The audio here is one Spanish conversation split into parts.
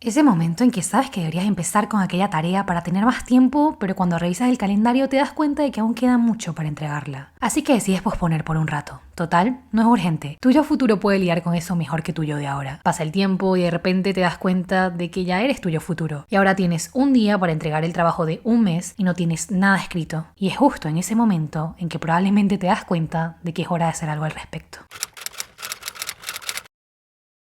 Ese momento en que sabes que deberías empezar con aquella tarea para tener más tiempo, pero cuando revisas el calendario te das cuenta de que aún queda mucho para entregarla. Así que decides posponer por un rato. Total, no es urgente. Tu yo futuro puede lidiar con eso mejor que tu yo de ahora. Pasa el tiempo y de repente te das cuenta de que ya eres tu yo futuro. Y ahora tienes un día para entregar el trabajo de un mes y no tienes nada escrito. Y es justo en ese momento en que probablemente te das cuenta de que es hora de hacer algo al respecto.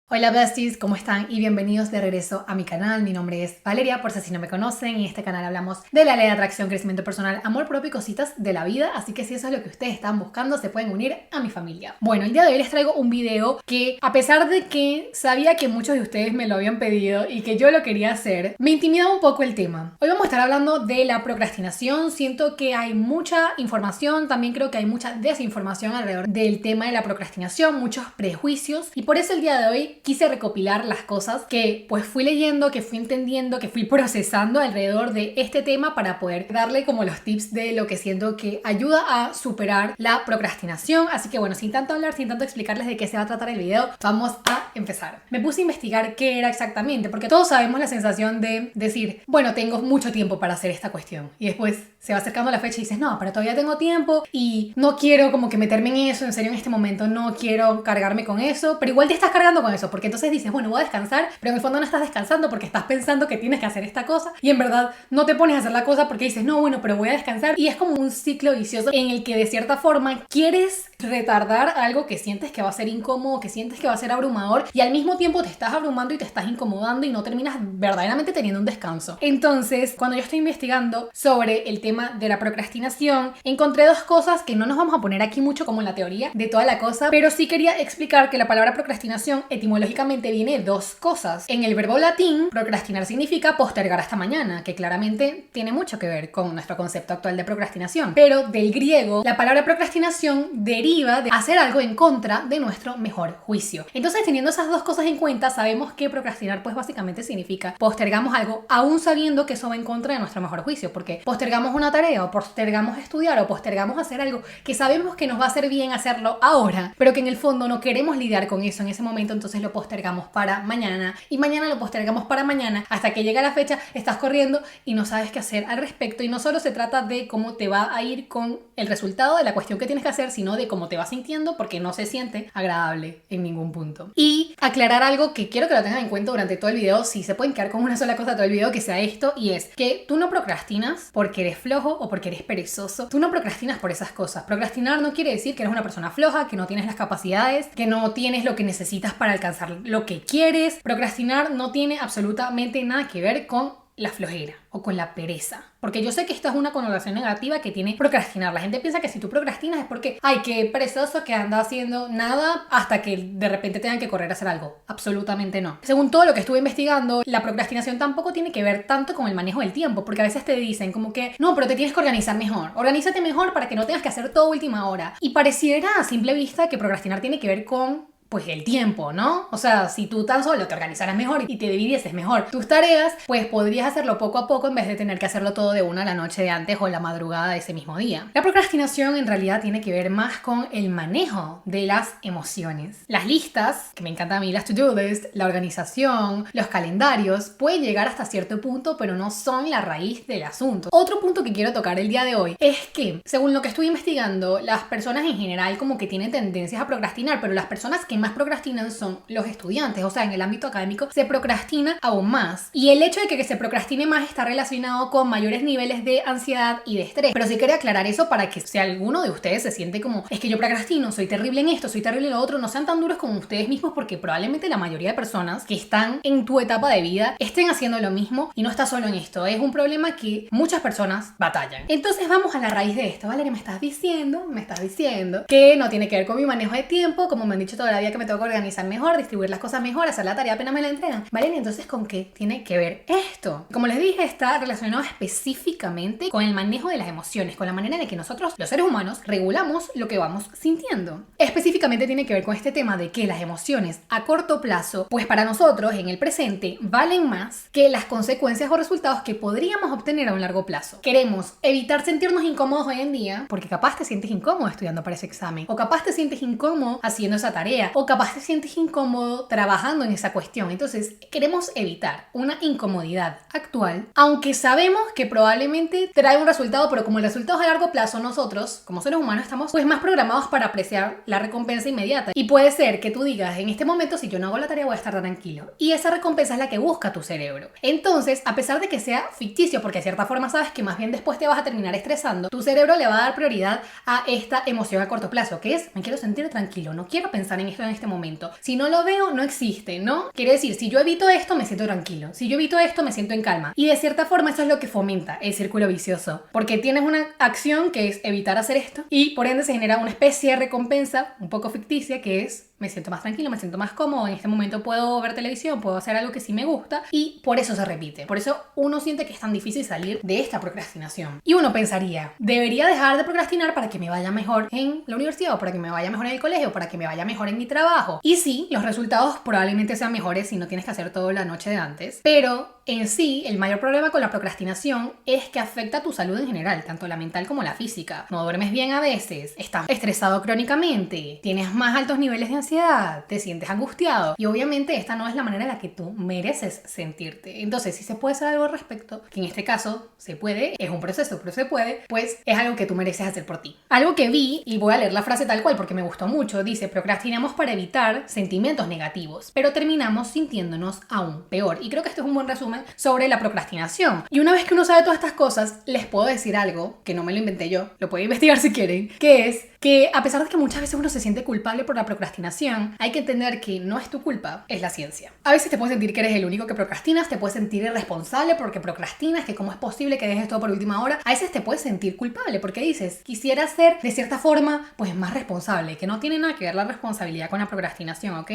Hola besties, ¿cómo están? Y bienvenidos de regreso a mi canal. Mi nombre es Valeria, por si no me conocen. En este canal hablamos de la ley de atracción, crecimiento personal, amor propio y cositas de la vida. Así que si eso es lo que ustedes están buscando, se pueden unir a mi familia. Bueno, el día de hoy les traigo un video que, a pesar de que sabía que muchos de ustedes me lo habían pedido y que yo lo quería hacer, me intimidaba un poco el tema. Hoy vamos a estar hablando de la procrastinación. Siento que hay mucha información, también creo que hay mucha desinformación alrededor del tema de la procrastinación, muchos prejuicios, y por eso el día de hoy quise recopilar las cosas que pues fui leyendo, que fui entendiendo, que fui procesando alrededor de este tema para poder darle como los tips de lo que siento que ayuda a superar la procrastinación. Así que bueno, sin tanto hablar, sin tanto explicarles de qué se va a tratar el video, vamos a empezar. Me puse a investigar qué era exactamente, porque todos sabemos la sensación de decir, bueno, tengo mucho tiempo para hacer esta cuestión, y después se va acercando la fecha y dices, no, pero todavía tengo tiempo y no quiero como que meterme en eso, en serio en este momento no quiero cargarme con eso, pero igual te estás cargando con eso, porque entonces dices, bueno, voy a descansar, pero en el fondo no estás descansando porque estás pensando que tienes que hacer esta cosa y en verdad no te pones a hacer la cosa porque dices, no, bueno, pero voy a descansar, y es como un ciclo vicioso en el que de cierta forma quieres retardar algo que sientes que va a ser incómodo, que sientes que va a ser abrumador, y al mismo tiempo te estás abrumando y te estás incomodando y no terminas verdaderamente teniendo un descanso. Entonces, cuando yo estoy investigando sobre el tema de la procrastinación, encontré dos cosas que no nos vamos a poner aquí mucho como en la teoría de toda la cosa, pero sí quería explicar que la palabra procrastinación etimológicamente viene de dos cosas. En el verbo latín, procrastinar significa postergar hasta mañana, que claramente tiene mucho que ver con nuestro concepto actual de procrastinación, pero del griego, la palabra procrastinación deriva de hacer algo en contra de nuestro mejor juicio. Entonces, teniendo esas dos cosas en cuenta, sabemos que procrastinar pues básicamente significa postergamos algo aún sabiendo que eso va en contra de nuestro mejor juicio, porque postergamos una tarea o postergamos estudiar o postergamos hacer algo que sabemos que nos va a hacer bien hacerlo ahora, pero que en el fondo no queremos lidiar con eso en ese momento, entonces lo postergamos para mañana y mañana lo postergamos para mañana hasta que llega la fecha, estás corriendo y no sabes qué hacer al respecto. Y no solo se trata de cómo te va a ir con el resultado de la cuestión que tienes que hacer, sino de cómo te vas sintiendo, porque no se siente agradable en ningún punto. Y aclarar algo que quiero que lo tengan en cuenta durante todo el video, si se pueden quedar con una sola cosa todo el video, que sea esto, y es que tú no procrastinas porque eres flojo o porque eres perezoso. Tú no procrastinas por esas cosas. Procrastinar no quiere decir que eres una persona floja, que no tienes las capacidades, que no tienes lo que necesitas para alcanzar lo que quieres. Procrastinar no tiene absolutamente nada que ver con la flojera o con la pereza, porque yo sé que esto es una connotación negativa que tiene procrastinar. La gente piensa que si tú procrastinas es porque ay, qué perezoso que anda haciendo nada hasta que de repente tengan que correr a hacer algo. Absolutamente no. Según todo lo que estuve investigando, la procrastinación tampoco tiene que ver tanto con el manejo del tiempo, porque a veces te dicen como que no, pero te tienes que organizar mejor, organízate mejor para que no tengas que hacer todo a última hora, y pareciera a simple vista que procrastinar tiene que ver con pues el tiempo, ¿no? O sea, si tú tan solo te organizaras mejor y te dividieses mejor tus tareas, pues podrías hacerlo poco a poco en vez de tener que hacerlo todo de una la noche de antes o la madrugada de ese mismo día. La procrastinación en realidad tiene que ver más con el manejo de las emociones. Las listas, que me encantan a mí las to-do list, la organización, los calendarios, pueden llegar hasta cierto punto, pero no son la raíz del asunto. Otro punto que quiero tocar el día de hoy es que, según lo que estoy investigando, las personas en general como que tienen tendencias a procrastinar, pero las personas que más procrastinan son los estudiantes. O sea, en el ámbito académico se procrastina aún más, y el hecho de que se procrastine más está relacionado con mayores niveles de ansiedad y de estrés. Pero sí quería aclarar eso para que si alguno de ustedes se siente como es que yo procrastino, soy terrible en esto, soy terrible en lo otro, no sean tan duros con ustedes mismos, porque probablemente la mayoría de personas que están en tu etapa de vida estén haciendo lo mismo y no estás solo en esto. Es un problema que muchas personas batallan. Entonces vamos a la raíz de esto. Valeria, me estás diciendo que no tiene que ver con mi manejo de tiempo, como me han dicho toda la vida que me tengo que organizar mejor, distribuir las cosas mejor, hacer la tarea apenas me la entregan. Vale, entonces ¿con qué tiene que ver esto? Como les dije, está relacionado específicamente con el manejo de las emociones, con la manera en la que nosotros, los seres humanos, regulamos lo que vamos sintiendo. Específicamente tiene que ver con este tema de que las emociones a corto plazo, pues para nosotros en el presente, valen más que las consecuencias o resultados que podríamos obtener a un largo plazo. Queremos evitar sentirnos incómodos hoy en día, porque capaz te sientes incómodo estudiando para ese examen, o capaz te sientes incómodo haciendo esa tarea, o capaz te sientes incómodo trabajando en esa cuestión. Entonces queremos evitar una incomodidad actual, aunque sabemos que probablemente trae un resultado, pero como el resultado es a largo plazo, nosotros como seres humanos estamos pues más programados para apreciar la recompensa inmediata. Y puede ser que tú digas, en este momento si yo no hago la tarea voy a estar tranquilo, y esa recompensa es la que busca tu cerebro. Entonces, a pesar de que sea ficticio, porque de cierta forma sabes que más bien después te vas a terminar estresando, tu cerebro le va a dar prioridad a esta emoción a corto plazo, que es, me quiero sentir tranquilo, no quiero pensar en esto en este momento. Si no lo veo, no existe, ¿no? Quiere decir, si yo evito esto, me siento tranquilo. Si yo evito esto, me siento en calma. Y de cierta forma eso es lo que fomenta el círculo vicioso, porque tienes una acción que es evitar hacer esto y por ende se genera una especie de recompensa un poco ficticia que es me siento más tranquilo, me siento más cómodo, en este momento puedo ver televisión, puedo hacer algo que sí me gusta y por eso se repite. Por eso uno siente que es tan difícil salir de esta procrastinación. Y uno pensaría, debería dejar de procrastinar para que me vaya mejor en la universidad o para que me vaya mejor en el colegio, para que me vaya mejor en mi trabajo. Y sí, los resultados probablemente sean mejores si no tienes que hacer todo la noche de antes, pero en sí, el mayor problema con la procrastinación es que afecta a tu salud en general, tanto la mental como la física. No duermes bien a veces, estás estresado crónicamente, tienes más altos niveles de ansiedad, te sientes angustiado y obviamente esta no es la manera en la que tú mereces sentirte. Entonces, si se puede hacer algo al respecto, que en este caso se puede, es un proceso, pero se puede, pues es algo que tú mereces hacer por ti. Algo que vi, y voy a leer la frase tal cual porque me gustó mucho, dice: procrastinamos para evitar sentimientos negativos, pero terminamos sintiéndonos aún peor. Y creo que esto es un buen resumen sobre la procrastinación. Y una vez que uno sabe todas estas cosas, les puedo decir algo que no me lo inventé yo, lo pueden investigar si quieren, que es que a pesar de que muchas veces uno se siente culpable por la procrastinación, hay que entender que no es tu culpa, es la ciencia. A veces te puedes sentir que eres el único que procrastinas, te puedes sentir irresponsable porque procrastinas, que cómo es posible que dejes todo por última hora. A veces te puedes sentir culpable porque dices, quisiera ser de cierta forma pues más responsable, que no tiene nada que ver la responsabilidad con la procrastinación, ¿ok?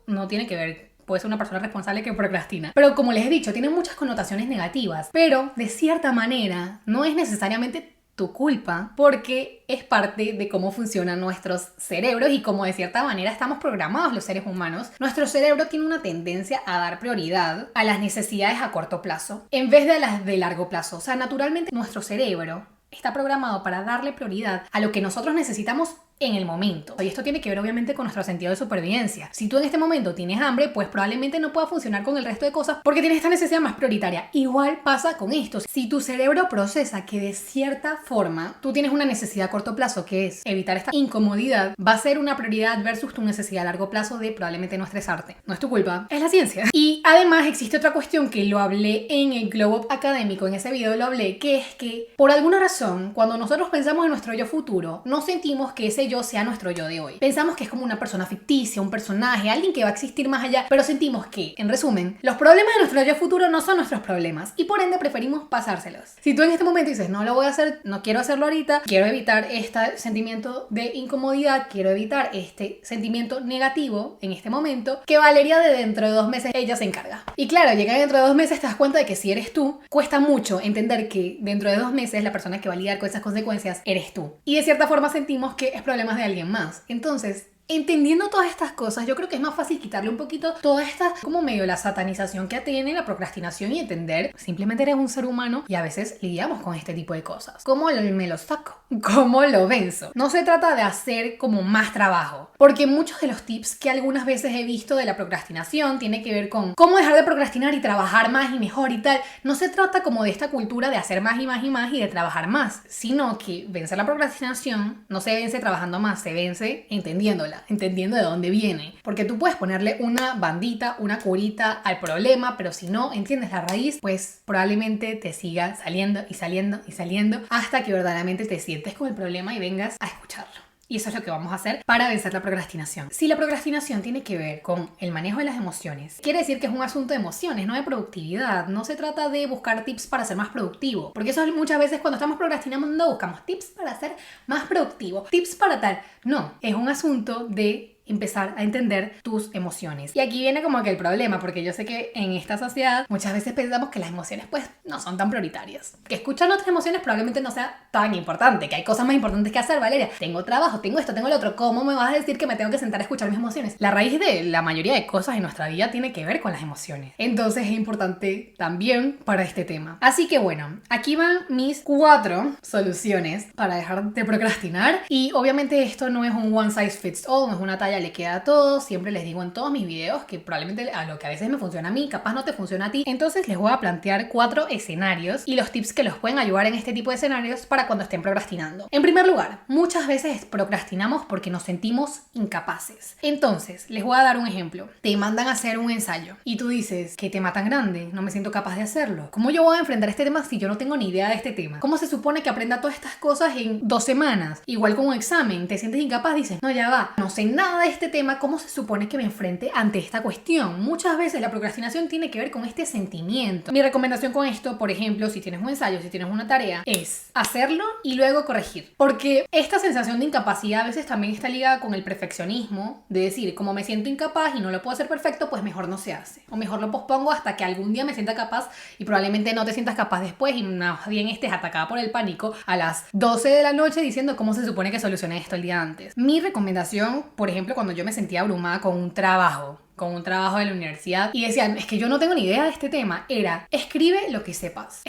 No tiene que ver. Puede ser una persona responsable que procrastina. Pero como les he dicho, tiene muchas connotaciones negativas. Pero de cierta manera no es necesariamente tu culpa porque es parte de cómo funcionan nuestros cerebros y como de cierta manera estamos programados los seres humanos. Nuestro cerebro tiene una tendencia a dar prioridad a las necesidades a corto plazo en vez de a las de largo plazo. O sea, naturalmente nuestro cerebro está programado para darle prioridad a lo que nosotros necesitamos en el momento. Y esto tiene que ver obviamente con nuestro sentido de supervivencia. Si tú en este momento tienes hambre, pues probablemente no pueda funcionar con el resto de cosas porque tienes esta necesidad más prioritaria. Igual pasa con esto. Si tu cerebro procesa que de cierta forma tú tienes una necesidad a corto plazo, que es evitar esta incomodidad, va a ser una prioridad versus tu necesidad a largo plazo de probablemente no estresarte. No es tu culpa, es la ciencia. Y además existe otra cuestión que lo hablé en el Glow Up académico, en ese video lo hablé, que es que por alguna razón, cuando nosotros pensamos en nuestro yo futuro, no sentimos que ese yo sea nuestro yo de hoy. Pensamos que es como una persona ficticia, un personaje, alguien que va a existir más allá, pero sentimos que, en resumen, los problemas de nuestro yo futuro no son nuestros problemas y por ende preferimos pasárselos. Si tú en este momento dices, no lo voy a hacer, no quiero hacerlo ahorita, quiero evitar este sentimiento de incomodidad, quiero evitar este sentimiento negativo en este momento, que Valeria de dentro de 2 meses ella se encarga. Y claro, llega dentro de 2 meses, te das cuenta de que si eres tú, cuesta mucho entender que dentro de 2 meses la persona que va a lidiar con esas consecuencias eres tú. Y de cierta forma sentimos que es problemas de alguien más. Entonces, entendiendo todas estas cosas, yo creo que es más fácil quitarle un poquito toda esta, como medio la satanización que tiene la procrastinación y entender, simplemente eres un ser humano y a veces lidiamos con este tipo de cosas. ¿Cómo me lo saco? ¿Cómo lo venzo? No se trata de hacer como más trabajo, porque muchos de los tips que algunas veces he visto de la procrastinación tiene que ver con cómo dejar de procrastinar y trabajar más y mejor y tal. No se trata como de esta cultura de hacer más y más y más y de trabajar más, sino que vencer la procrastinación no se vence trabajando más, se vence entendiéndola, entendiendo de dónde viene. Porque tú puedes ponerle una bandita, una curita al problema, pero si no entiendes la raíz, pues probablemente te siga saliendo y saliendo y saliendo hasta que verdaderamente te sientes con el problema y vengas a escucharlo. Y eso es lo que vamos a hacer para vencer la procrastinación. Si la procrastinación tiene que ver con el manejo de las emociones, quiere decir que es un asunto de emociones, no de productividad. No se trata de buscar tips para ser más productivo, porque eso muchas veces cuando estamos procrastinando buscamos tips para ser más productivo, tips para tal. No, es un asunto de empezar a entender tus emociones. Y aquí viene como que el problema, porque yo sé que en esta sociedad muchas veces pensamos que las emociones pues no son tan prioritarias. Que escuchar nuestras emociones probablemente no sea tan importante, que hay cosas más importantes que hacer, Valeria. Tengo trabajo, tengo esto, tengo lo otro. ¿Cómo me vas a decir que me tengo que sentar a escuchar mis emociones? La raíz de la mayoría de cosas en nuestra vida tiene que ver con las emociones. Entonces es importante también para este tema. Así que bueno, aquí van mis 4 soluciones para dejar de procrastinar. Y obviamente esto no es un one size fits all, no es una talla batalla le queda a todos. Siempre les digo en todos mis videos que probablemente a lo que a veces me funciona a mí, capaz no te funciona a ti. Entonces les voy a plantear 4 escenarios y los tips que los pueden ayudar en este tipo de escenarios para cuando estén procrastinando. En primer lugar, muchas veces procrastinamos porque nos sentimos incapaces. Entonces, les voy a dar un ejemplo. Te mandan a hacer un ensayo y tú dices, ¿qué tema tan grande? No me siento capaz de hacerlo. ¿Cómo yo voy a enfrentar este tema si yo no tengo ni idea de este tema? ¿Cómo se supone que aprenda todas estas cosas en 2 semanas? Igual con un examen, te sientes incapaz, dices, no, ya va, no sé nada de este tema, ¿cómo se supone que me enfrente ante esta cuestión? Muchas veces la procrastinación tiene que ver con este sentimiento. Mi recomendación con esto, por ejemplo, si tienes un ensayo, si tienes una tarea, es hacerlo y luego corregir. Porque esta sensación de incapacidad a veces también está ligada con el perfeccionismo, de decir, como me siento incapaz y no lo puedo hacer perfecto, pues mejor no se hace. O mejor lo pospongo hasta que algún día me sienta capaz y probablemente no te sientas capaz después y más bien estés atacada por el pánico a las 12 de la noche diciendo cómo se supone que solucioné esto el día antes. Mi recomendación, por ejemplo, cuando yo me sentía abrumada con un trabajo de la universidad y decían, es que yo no tengo ni idea de este tema, era, escribe lo que sepas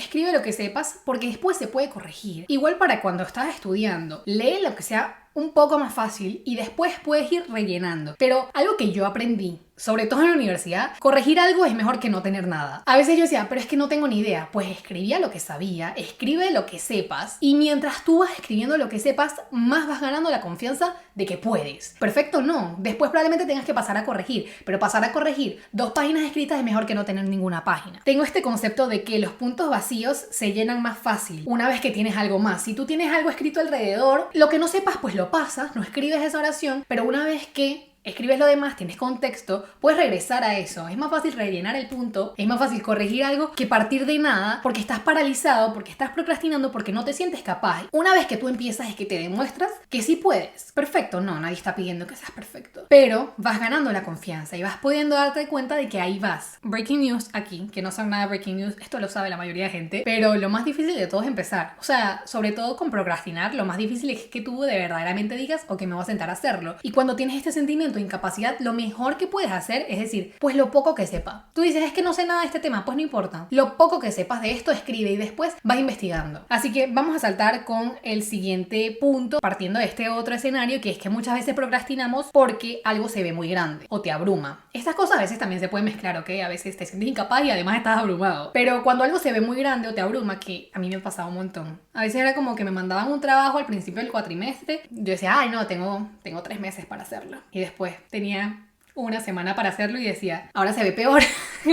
porque después se puede corregir. Igual para cuando estás estudiando, lee lo que sea un poco más fácil y después puedes ir rellenando. Pero algo que yo aprendí, sobre todo en la universidad, corregir algo es mejor que no tener nada. A veces yo decía, pero es que no tengo ni idea. Pues escribía lo que sabía, escribe lo que sepas y mientras tú vas escribiendo lo que sepas, más vas ganando la confianza de que puedes. Perfecto, no. Después probablemente tengas que pasar a corregir, pero pasar a corregir 2 páginas escritas es mejor que no tener ninguna página. Tengo este concepto de que los puntos vacíos se llenan más fácil una vez que tienes algo más. Si tú tienes algo escrito alrededor, lo que no sepas pues lo pasas, no escribes esa oración, pero una vez que escribes lo demás, tienes contexto, puedes regresar a eso. Es más fácil rellenar el punto, es más fácil corregir algo que partir de nada porque estás paralizado, porque estás procrastinando, porque no te sientes capaz. Una vez que tú empiezas es que te demuestras que sí puedes. Perfecto, no, nadie está pidiendo que seas perfecto. Pero vas ganando la confianza y vas pudiendo darte cuenta de que ahí vas. Breaking news aquí, que no son nada breaking news, esto lo sabe la mayoría de gente, pero lo más difícil de todo es empezar. O sea, sobre todo con procrastinar, lo más difícil es que tú de verdaderamente digas, ok, me voy a sentar a hacerlo. Y cuando tienes este sentimiento incapacidad, lo mejor que puedes hacer es decir, pues lo poco que sepa. Tú dices, es que no sé nada de este tema, pues no importa. Lo poco que sepas de esto, escribe y después vas investigando. Así que vamos a saltar con el siguiente punto, partiendo de este otro escenario, que es que muchas veces procrastinamos porque algo se ve muy grande o te abruma. Estas cosas a veces también se pueden mezclar, ¿ok? A veces te sientes incapaz y además estás abrumado. Pero cuando algo se ve muy grande o te abruma, que a mí me pasaba un montón. A veces era como que me mandaban un trabajo al principio del cuatrimestre. Yo decía, ay no, tengo 3 meses para hacerlo. Y después tenía una semana para hacerlo y decía, ahora se ve peor,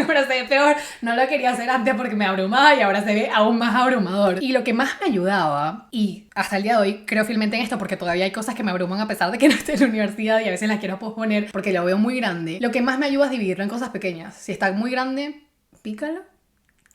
ahora se ve peor, no lo quería hacer antes porque me abrumaba y ahora se ve aún más abrumador. Y lo que más me ayudaba, y hasta el día de hoy creo fielmente en esto porque todavía hay cosas que me abruman a pesar de que no esté en la universidad y a veces las quiero posponer porque lo veo muy grande, lo que más me ayuda es dividirlo en cosas pequeñas. Si está muy grande, pícalo.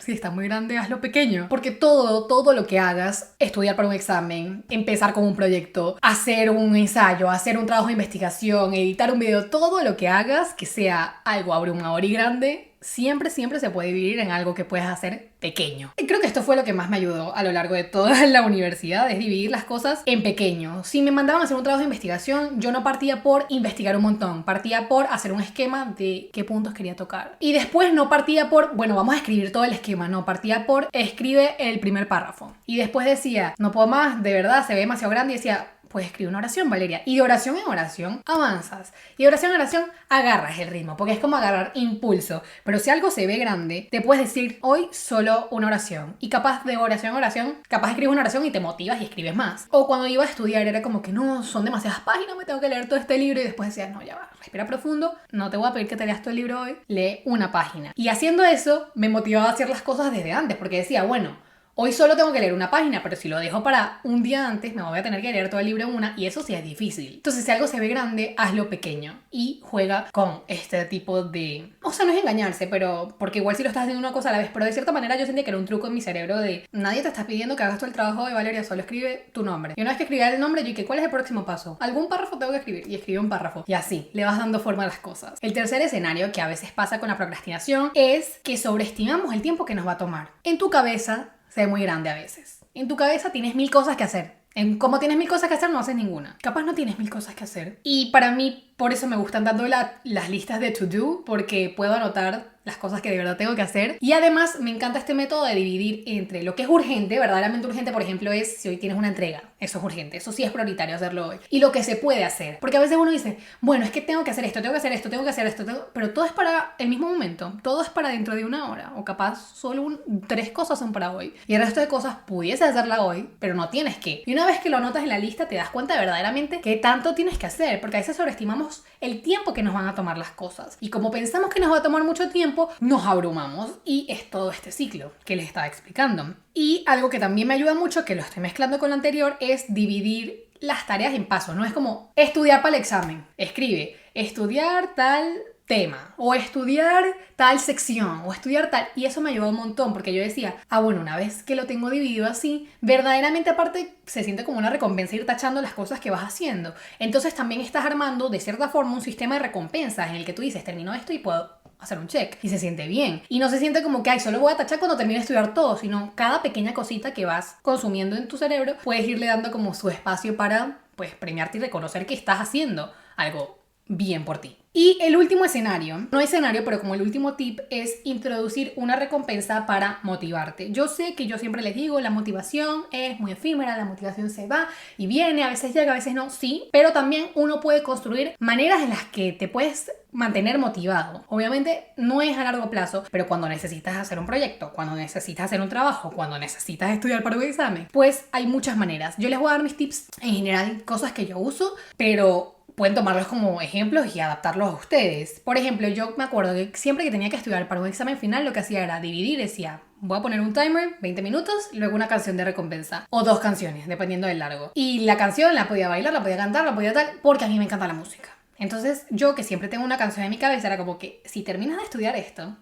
Si está muy grande, hazlo pequeño. Porque todo lo que hagas, estudiar para un examen, empezar con un proyecto, hacer un ensayo, hacer un trabajo de investigación, editar un video, todo lo que hagas que sea algo abrumador y grande, siempre se puede dividir en algo que puedes hacer pequeño. Y creo que esto fue lo que más me ayudó a lo largo de toda la universidad, es dividir las cosas en pequeño. Si me mandaban a hacer un trabajo de investigación, yo no partía por investigar un montón, partía por hacer un esquema de qué puntos quería tocar. Y después no partía por, bueno, vamos a escribir todo el esquema, no, partía por escribe el primer párrafo. Y después decía, no puedo más, de verdad, se ve demasiado grande y decía, pues escribe una oración, Valeria. Y de oración en oración avanzas. Y de oración en oración agarras el ritmo, porque es como agarrar impulso. Pero si algo se ve grande, te puedes decir hoy solo una oración. Y capaz de oración en oración, capaz escribes una oración y te motivas y escribes más. O cuando iba a estudiar era como que no, son demasiadas páginas, me tengo que leer todo este libro. Y después decías, no, ya va, respira profundo, no te voy a pedir que te leas todo el libro hoy, lee una página. Y haciendo eso, me motivaba a hacer las cosas desde antes, porque decía, bueno, hoy solo tengo que leer una página, pero si lo dejo para un día antes, me voy a tener que leer todo el libro en una y eso sí es difícil. Entonces, si algo se ve grande, hazlo pequeño y juega con este tipo de... O sea, no es engañarse, pero porque igual si lo estás haciendo una cosa a la vez, pero de cierta manera yo sentía que era un truco en mi cerebro de nadie te está pidiendo que hagas todo el trabajo de Valeria, solo escribe tu nombre. Y una vez que escribí el nombre, yo dije, ¿cuál es el próximo paso? Algún párrafo tengo que escribir y escribí un párrafo. Y así, le vas dando forma a las cosas. El tercer escenario que a veces pasa con la procrastinación es que sobreestimamos el tiempo que nos va a tomar. En tu cabeza se ve muy grande a veces. En tu cabeza tienes 1000 cosas que hacer. Como tienes 1000 cosas que hacer, no haces ninguna. Capaz no tienes 1000 cosas que hacer. Y para mí, por eso me gustan tanto las listas de to do, porque puedo anotar las cosas que de verdad tengo que hacer. Y además me encanta este método de dividir entre lo que es urgente, verdaderamente urgente, por ejemplo, es si hoy tienes una entrega, eso es urgente, eso sí es prioritario hacerlo hoy. Y lo que se puede hacer, porque a veces uno dice, bueno, es que tengo que hacer esto, tengo que hacer esto, tengo que hacer esto, pero todo es para el mismo momento, todo es para dentro de una hora, o capaz solo 3 cosas son para hoy. Y el resto de cosas pudiese hacerla hoy, pero no tienes que. Y una vez que lo anotas en la lista, te das cuenta de verdaderamente qué tanto tienes que hacer, porque a veces sobreestimamos el tiempo que nos van a tomar las cosas. Y como pensamos que nos va a tomar mucho tiempo, nos abrumamos y es todo este ciclo que les estaba explicando. Y algo que también me ayuda mucho, que lo estoy mezclando con lo anterior, es dividir las tareas en pasos. No es como estudiar para el examen. Escribe, estudiar tal tema, o estudiar tal sección, o estudiar tal, y eso me ayudó un montón, porque yo decía, bueno, una vez que lo tengo dividido así, verdaderamente aparte se siente como una recompensa ir tachando las cosas que vas haciendo. Entonces también estás armando de cierta forma un sistema de recompensas en el que tú dices, termino esto y puedo hacer un check, y se siente bien, y no se siente como que, solo voy a tachar cuando termine de estudiar todo, sino cada pequeña cosita que vas consumiendo en tu cerebro, puedes irle dando como su espacio para, pues, premiarte y reconocer que estás haciendo algo bien por ti. Y el último escenario, no escenario, pero como el último tip, es introducir una recompensa para motivarte. Yo sé que yo siempre les digo, la motivación es muy efímera, la motivación se va y viene, a veces llega, a veces no, sí, pero también uno puede construir maneras en las que te puedes mantener motivado. Obviamente no es a largo plazo, pero cuando necesitas hacer un proyecto, cuando necesitas hacer un trabajo, cuando necesitas estudiar para un examen, pues hay muchas maneras. Yo les voy a dar mis tips en general, cosas que yo uso, pero pueden tomarlos como ejemplos y adaptarlos a ustedes. Por ejemplo, yo me acuerdo que siempre que tenía que estudiar para un examen final, lo que hacía era dividir, decía, voy a poner un timer, 20 minutos, y luego una canción de recompensa. O 2 canciones, dependiendo del largo. Y la canción la podía bailar, la podía cantar, la podía tal, porque a mí me encanta la música. Entonces, yo que siempre tengo una canción en mi cabeza, era como que si terminas de estudiar esto,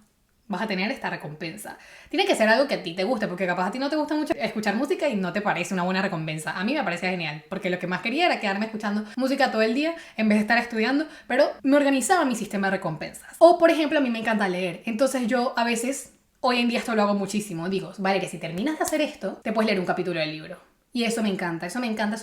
vas a tener esta recompensa. Tiene que ser algo que a ti te guste, porque capaz a ti no te gusta mucho escuchar música y no te parece una buena recompensa. A mí me parecía genial, porque lo que más quería era quedarme escuchando música todo el día en vez de estar estudiando, pero me organizaba mi sistema de recompensas. O, por ejemplo, a mí me encanta leer. Entonces yo a veces, hoy en día esto lo hago muchísimo, digo, Valeria, si terminas de hacer esto, te puedes leer un capítulo del libro. Y eso me encanta, eso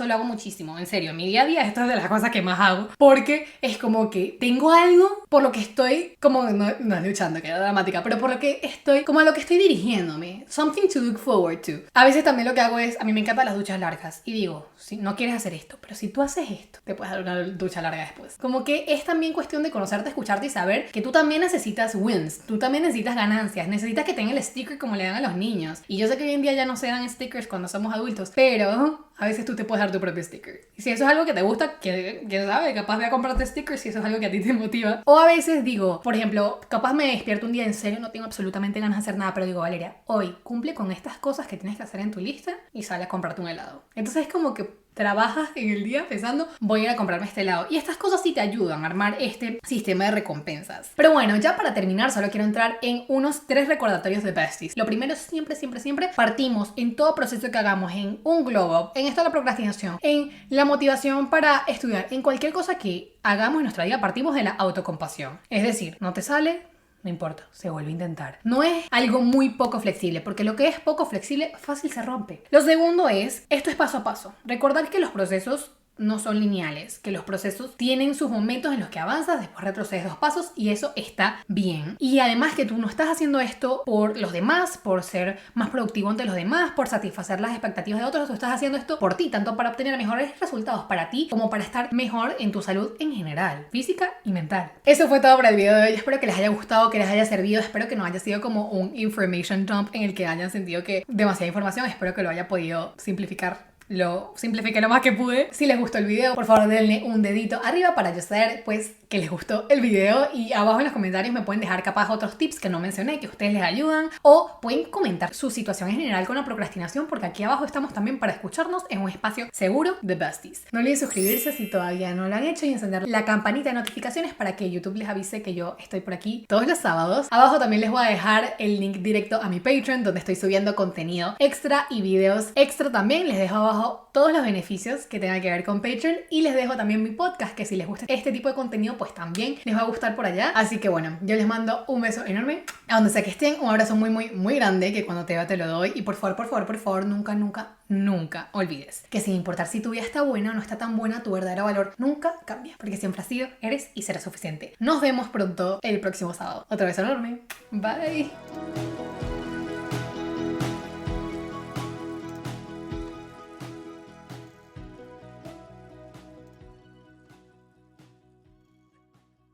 lo hago muchísimo. En serio, en mi día a día esto es de las cosas que más hago. Porque es como que tengo algo por lo que estoy, como, no es luchando, que era dramática, pero por lo que estoy, como a lo que estoy dirigiéndome. Something to look forward to. A veces también lo que hago es, a mí me encantan las duchas largas. Y digo, si no quieres hacer esto, pero si tú haces esto, te puedes dar una ducha larga después. Como que es también cuestión de conocerte, escucharte y saber que tú también necesitas wins. Tú también necesitas ganancias. Necesitas que tengan el sticker como le dan a los niños. Y yo sé que hoy en día ya no se dan stickers cuando somos adultos, pero a veces tú te puedes dar tu propio sticker. Y si eso es algo que te gusta, quién sabe, capaz voy a comprarte stickers si eso es algo que a ti te motiva. O a veces digo, por ejemplo, capaz me despierto un día en serio, no tengo absolutamente ganas de hacer nada, pero digo, Valeria, hoy cumple con estas cosas que tienes que hacer en tu lista y sale a comprarte un helado. Entonces es como que trabajas en el día pensando, voy a ir a comprarme este helado. Y estas cosas sí te ayudan a armar este sistema de recompensas. Pero bueno, ya para terminar, solo quiero entrar en unos 3 recordatorios de besties. Lo primero, siempre partimos en todo proceso que hagamos, en un glow up, en esto de la procrastinación, en la motivación para estudiar, en cualquier cosa que hagamos en nuestra vida, partimos de la autocompasión. Es decir, no te sale, no importa, se vuelve a intentar. No es algo muy poco flexible, porque lo que es poco flexible, fácil se rompe. Lo segundo es, esto es paso a paso. Recordar que los procesos no son lineales, que los procesos tienen sus momentos en los que avanzas, después retrocedes 2 pasos y eso está bien. Y además que tú no estás haciendo esto por los demás, por ser más productivo ante los demás, por satisfacer las expectativas de otros, tú estás haciendo esto por ti, tanto para obtener mejores resultados para ti como para estar mejor en tu salud en general, física y mental. Eso fue todo para el video de hoy. Espero que les haya gustado, que les haya servido, espero que no haya sido como un information dump en el que hayan sentido que demasiada información, espero que lo haya podido simplificar. Lo simplifiqué lo más que pude. Si les gustó el video, por favor denle un dedito arriba para yo saber pues que les gustó el video, y abajo en los comentarios me pueden dejar capaz otros tips que no mencioné que a ustedes les ayudan, o pueden comentar su situación en general con la procrastinación, porque aquí abajo estamos también para escucharnos en un espacio seguro de besties. No olviden suscribirse si todavía no lo han hecho y encender la campanita de notificaciones para que YouTube les avise que yo estoy por aquí todos los sábados. Abajo también les voy a dejar el link directo a mi Patreon, donde estoy subiendo contenido extra y videos extra también. Les dejo abajo todos los beneficios que tengan que ver con Patreon y les dejo también mi podcast, que si les gusta este tipo de contenido pues también les va a gustar por allá. Así que bueno, yo les mando un beso enorme a donde sea que estén, un abrazo muy, muy, muy grande, que cuando te vea te lo doy. Y por favor, nunca, nunca, nunca olvides que sin importar si tu vida está buena o no está tan buena, tu verdadero valor nunca cambia, porque siempre has sido, eres y serás suficiente. Nos vemos pronto el próximo sábado. Otra vez enorme. Bye.